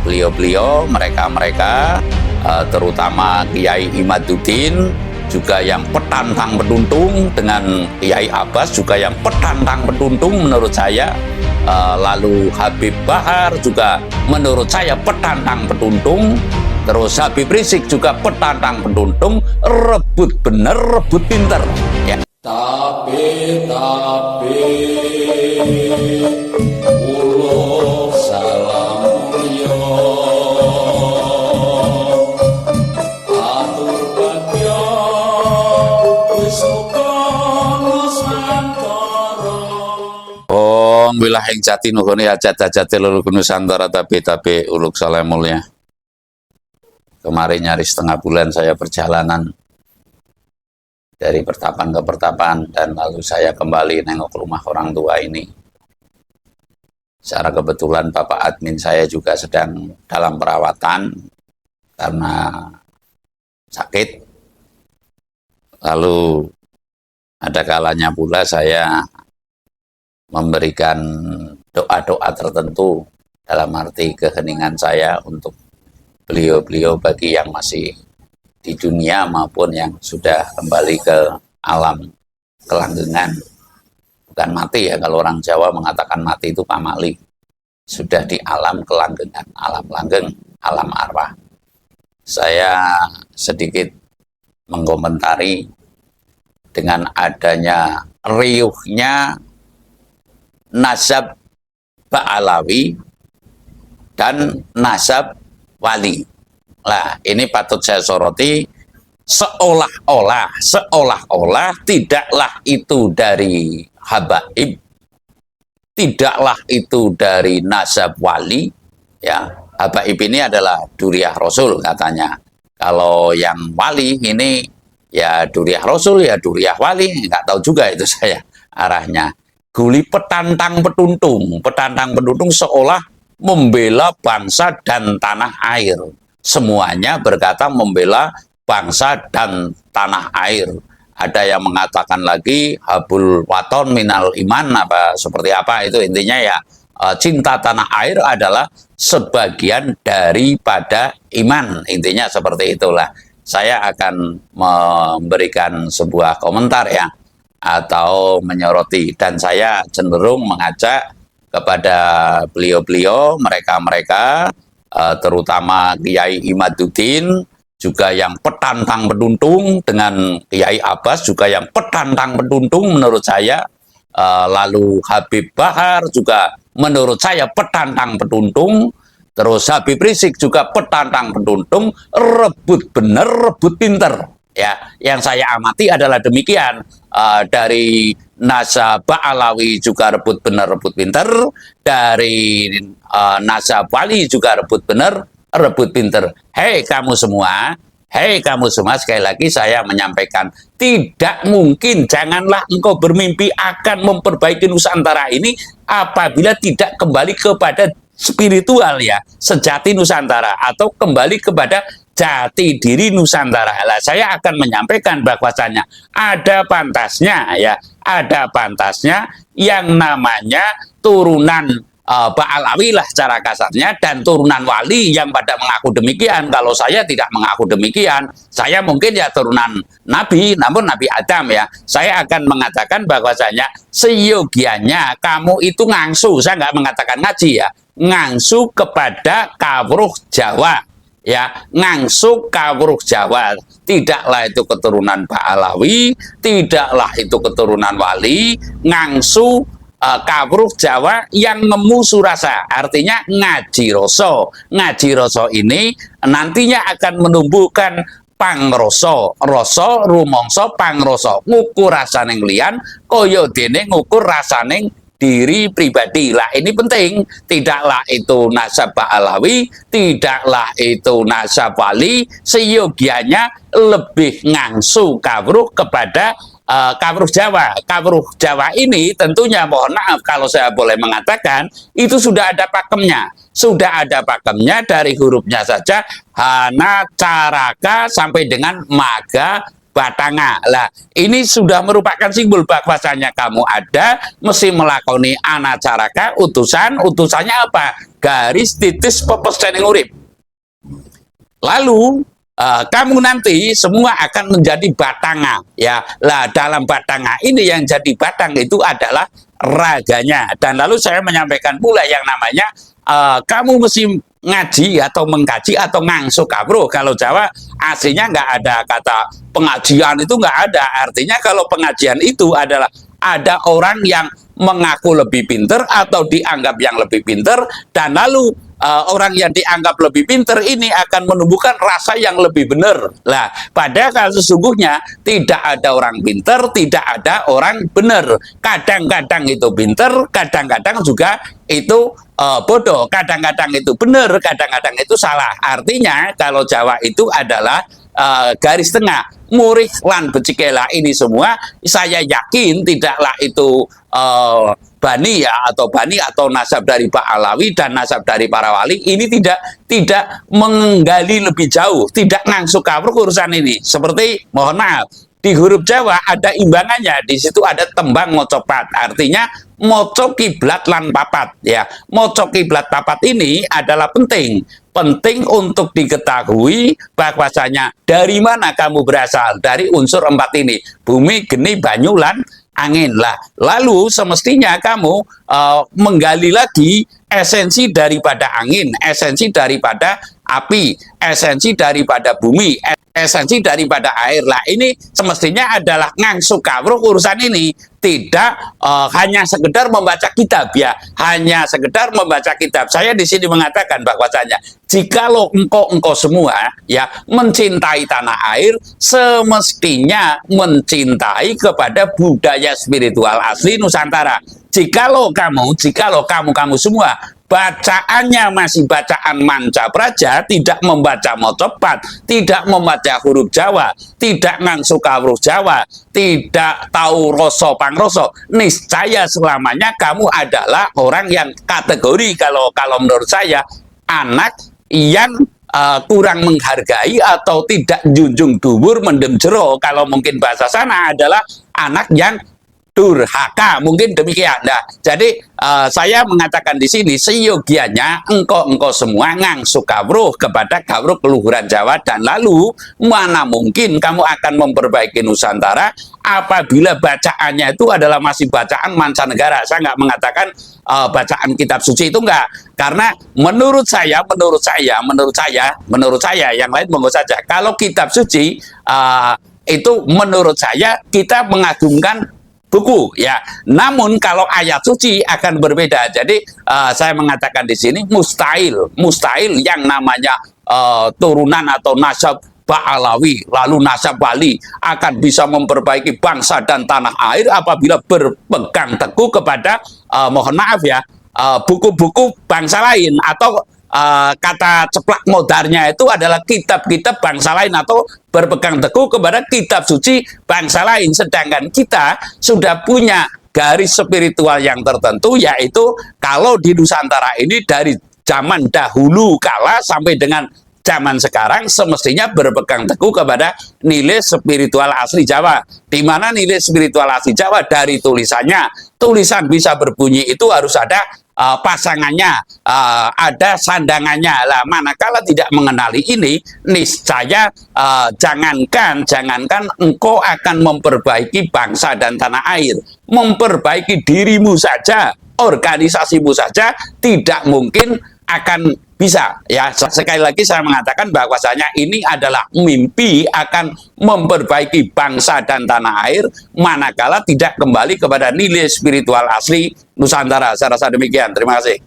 beliau-beliau, mereka-mereka, terutama Kiai Imaduddin, juga yang petantang peduntung, dengan Kiai Abbas juga yang petantang peduntung menurut saya, lalu Habib Bahar juga menurut saya petantang peduntung, terus Habib Rizik juga petantang peduntung, rebut bener, rebut pinter ya. Tapi ulo salam mulya atur bagya wis Nusantara. Om wilah ing jati nuhune hajat-hajat lelur Nusantara, tapi uluk salam mulya. Kemarin nyaris setengah bulan saya perjalanan dari pertapan ke pertapan, dan lalu saya kembali nengok rumah orang tua ini. Secara kebetulan Bapak admin saya juga sedang dalam perawatan karena sakit. Lalu ada kalanya pula saya memberikan doa-doa tertentu dalam arti keheningan saya untuk beliau-beliau bagi yang masih di dunia maupun yang sudah kembali ke alam kelanggengan. Bukan mati ya, kalau orang Jawa mengatakan mati itu pamali. Sudah di alam kelanggengan, alam langgeng, alam arwah. Saya sedikit mengomentari dengan adanya riuhnya nasab Ba'alawi dan nasab wali. Nah, ini patut saya soroti, seolah-olah tidaklah itu dari habaib, tidaklah itu dari nasab wali, ya. Habaib ini adalah duriah Rasul katanya. Kalau yang wali ini ya duriah Rasul, ya duriah wali, nggak tahu juga itu saya arahnya. Guli petantang peduntung seolah membela bangsa dan tanah air. Semuanya berkata membela bangsa dan tanah air. Ada yang mengatakan lagi habul waton minal iman, apa seperti apa itu, intinya ya cinta tanah air adalah sebagian daripada iman, intinya seperti itulah. Saya akan memberikan sebuah komentar ya, atau menyoroti, dan saya cenderung mengajak kepada beliau-beliau, mereka-mereka, terutama Kiai Imaduddin, juga yang petantang peduntung, dengan Kiai Abbas juga yang petantang peduntung menurut saya, lalu Habib Bahar juga menurut saya petantang peduntung, terus Habib Rizik juga petantang peduntung, rebut bener, rebut pinter ya. Yang saya amati adalah demikian. Dari nasab Ba'alawi juga rebut bener, rebut pinter, dari nasab wali juga rebut bener, rebut pinter. Hei kamu semua, sekali lagi saya menyampaikan, tidak mungkin, janganlah engkau bermimpi akan memperbaiki Nusantara ini apabila tidak kembali kepada spiritual ya, sejati Nusantara, atau kembali kepada jati diri Nusantara. Lah, saya akan menyampaikan bahwasanya ada pantasnya ya, ada pantasnya yang namanya turunan Ba'alawi lah secara kasarnya, dan turunan wali yang pada mengaku demikian. Kalau saya tidak mengaku demikian, saya mungkin ya turunan Nabi, namun Nabi Adam ya. Saya akan mengatakan bahwasanya seyogianya kamu itu ngangsu, saya nggak mengatakan ngaji ya, ngangsu kepada kawruh Jawa ya, ngangsu kawruh Jawa. Tidaklah itu keturunan Ba'alawi, tidaklah itu keturunan wali, ngangsu kawruh Jawa yang nemu surasa, artinya ngaji roso. Ngaji roso ini nantinya akan menumbuhkan pangroso, roso rumongso pangroso, ngukur rasaning liyan kaya dene ngukur rasaning diri pribadi. Lah ini penting, tidaklah itu nasab Ba'alawi, tidaklah itu nasab wali, seyogianya lebih ngangsu kawruh kepada kawruh Jawa. Kawruh Jawa ini tentunya, mohon maaf kalau saya boleh mengatakan, itu sudah ada pakemnya. Sudah ada pakemnya dari hurufnya saja, hana, caraka, sampai dengan maga, batanga. Lah, ini sudah merupakan simbol bahwasanya kamu ada, mesti melakoni anacaraka, utusannya apa? Garis titis pepes dening urip. Lalu kamu nanti semua akan menjadi batanga, ya. Lah, dalam batanga ini yang jadi batang itu adalah raganya. Dan lalu saya menyampaikan pula yang namanya kamu mesti ngaji atau mengkaji atau ngangsu kabruh. Kalau Jawa aslinya nggak ada kata pengajian, itu nggak ada. Artinya kalau pengajian itu adalah ada orang yang mengaku lebih pinter atau dianggap yang lebih pinter, dan lalu orang yang dianggap lebih pinter ini akan menumbuhkan rasa yang lebih benar. Lah, padahal sesungguhnya tidak ada orang pinter, tidak ada orang benar. Kadang-kadang itu pinter, kadang-kadang juga itu bodoh, kadang-kadang itu benar, kadang-kadang itu salah. Artinya kalau Jawa itu adalah garis tengah. Murih lan becikela ini semua saya yakin tidaklah itu bani ya, atau bani atau nasab dari Pak Alawi dan nasab dari para wali, ini tidak menggali lebih jauh, tidak ngangsu kapruk urusan ini. Seperti mohon maaf, di huruf Jawa ada imbangannya, di situ ada tembang mocopat, artinya moco kiblat lan papat, ya. Moco kiblat papat ini adalah penting untuk diketahui bahwasanya dari mana kamu berasal, dari unsur empat ini, bumi, geni, banyu, lan angin. Lah, lalu semestinya kamu menggali lagi esensi daripada angin, esensi daripada api, esensi daripada bumi, esensi daripada air. Lah, ini semestinya adalah ngangsu kawruh urusan ini, tidak hanya sekedar membaca kitab, ya, hanya sekedar membaca kitab. Saya di sini mengatakan bahwasanya jikalau engkau semua ya mencintai tanah air, semestinya mencintai kepada budaya spiritual asli Nusantara. Jikalau kamu semua bacaannya masih bacaan manca praja, tidak membaca mocopat, tidak membaca huruf Jawa, tidak ngangsu kawruh Jawa, tidak tahu roso pangroso, niscaya selamanya kamu adalah orang yang kategori, kalau menurut saya, anak yang kurang menghargai atau tidak junjung dhuwur mendem jero. Kalau mungkin bahasa sana adalah anak yang durhaka, mungkin demikian. Nah, jadi saya mengatakan di sini seyogianya engkau semua ngangsu kawruh kepada kawruh keluhuran Jawa, dan lalu mana mungkin kamu akan memperbaiki Nusantara apabila bacaannya itu adalah masih bacaan mancanegara. Saya nggak mengatakan bacaan kitab suci itu enggak, karena menurut saya yang lain monggo saja. Kalau kitab suci itu menurut saya kita mengagungkan buku, ya. Namun kalau ayat suci akan berbeda. Jadi saya mengatakan di sini mustahil yang namanya turunan atau nasab Ba'alawi lalu nasab Bali akan bisa memperbaiki bangsa dan tanah air apabila berpegang teguh kepada mohon maaf ya, buku-buku bangsa lain, atau kata ceplak modarnya itu adalah kitab-kitab bangsa lain, atau berpegang teguh kepada kitab suci bangsa lain. Sedangkan kita sudah punya garis spiritual yang tertentu, yaitu kalau di Nusantara ini dari zaman dahulu kala sampai dengan zaman sekarang semestinya berpegang teguh kepada nilai spiritual asli Jawa. Di mana nilai spiritual asli Jawa dari tulisannya, tulisan bisa berbunyi itu harus ada pasangannya, ada sandangannya. Lah, manakala tidak mengenali ini, niscaya jangankan engkau akan memperbaiki bangsa dan tanah air, memperbaiki dirimu saja, organisasimu saja, tidak mungkin akan bisa, ya. Sekali lagi saya mengatakan bahwasanya ini adalah mimpi akan memperbaiki bangsa dan tanah air manakala tidak kembali kepada nilai spiritual asli Nusantara. Saya rasa demikian. Terima kasih.